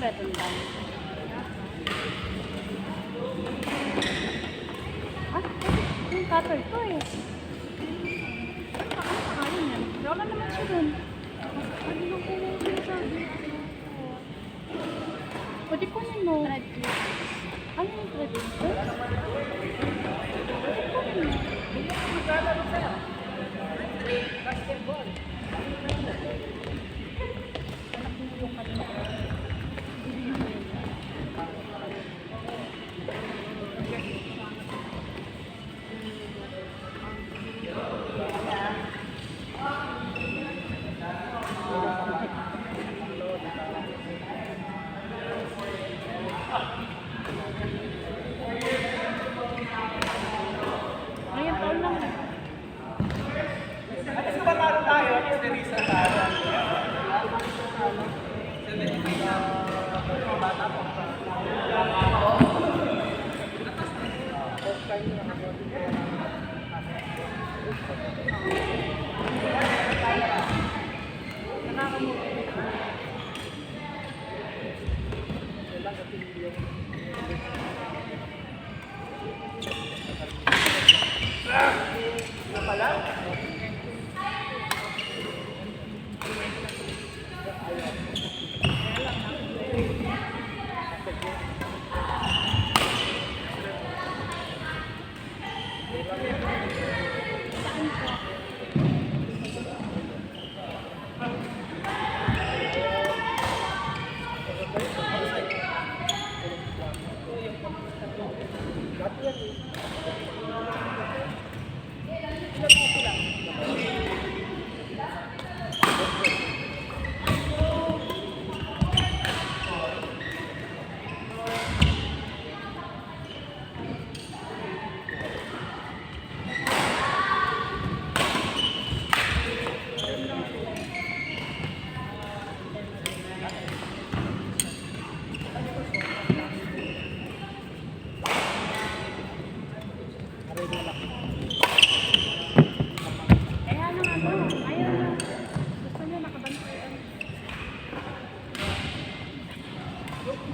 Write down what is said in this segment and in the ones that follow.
Pwede lang. Ah, yung cutter ko eh. Nakakain yan. Wala naman siya dun. Ano lang ko yung sinasabi? Pwede kunin mo. Ano yung thread dito? Pwede kunin mo. Basketball. Anak mo yung kanina. Ngayon taon lang. At sa panalo tayo, yung Teresa tayo.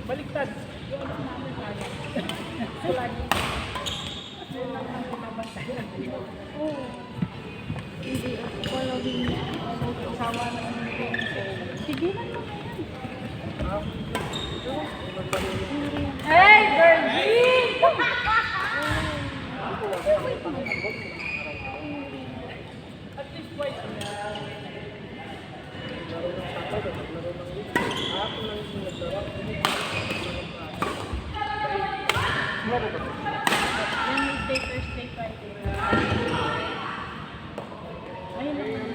Baliktad. Hindi ako following niya. Asawa na yung tigilan mo na yan. Hey, Virgin! At least twice. Wednesday, Thursday, Friday. Ayun lang.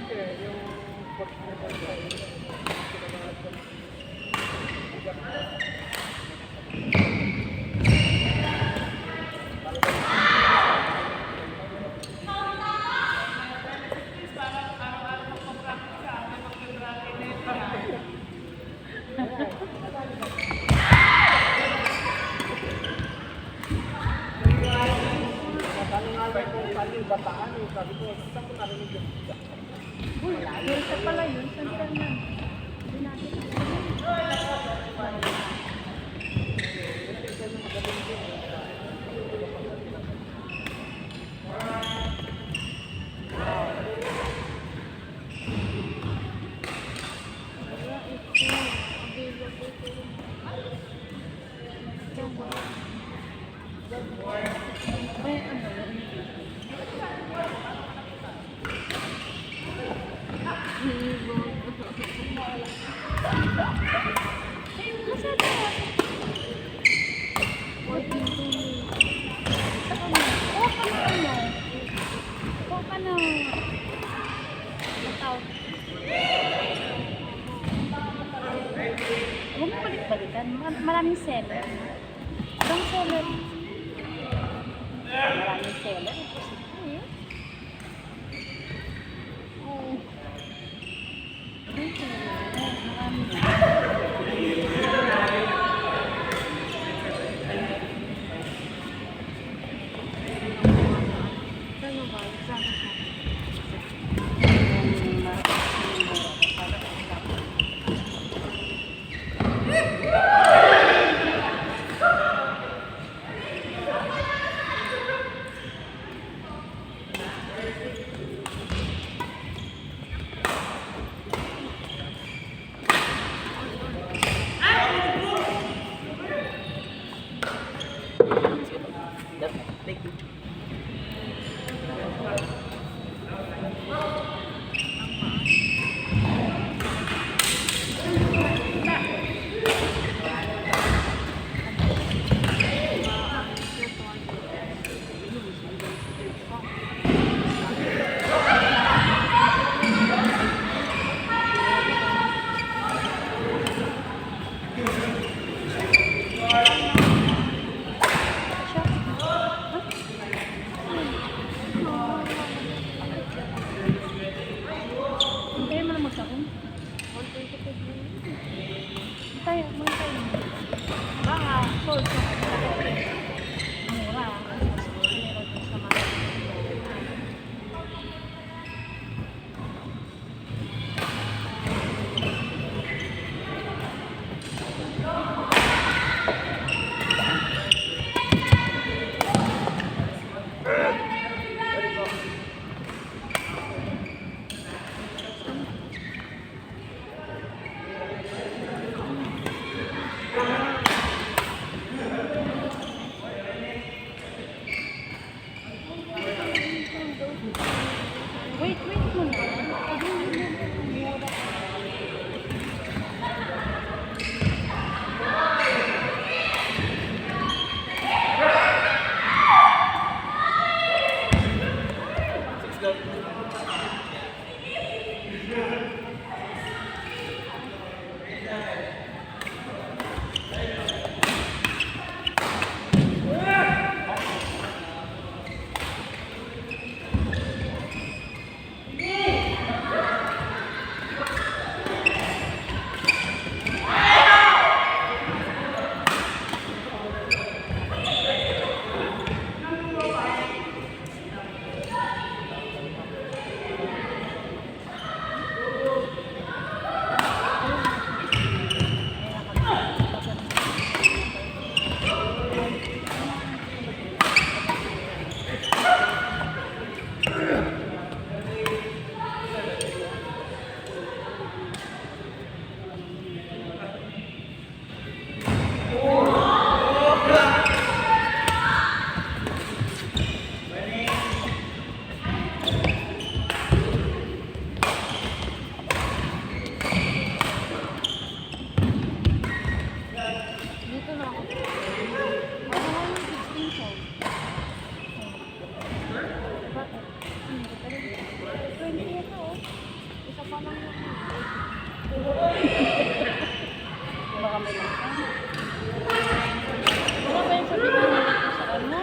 Bataan eh, sabi ko, saan ko narinig yung Uy, Elsa pala yun. San Fernando. Hindi natin Huwag mo balik-balikan. Maraming seller. Ibang seller. Maraming seller. Oo. Marami. Baka, sold ko. Mura. Meron din sa mga. Wait mo na. Mura. Dito na ako. Ano nga yung 16 sold? Bakit? Hindi pa rin. 20 ito oh. Isa pa lang yung baka may lang. Wala ba yung sabi ko sa ano?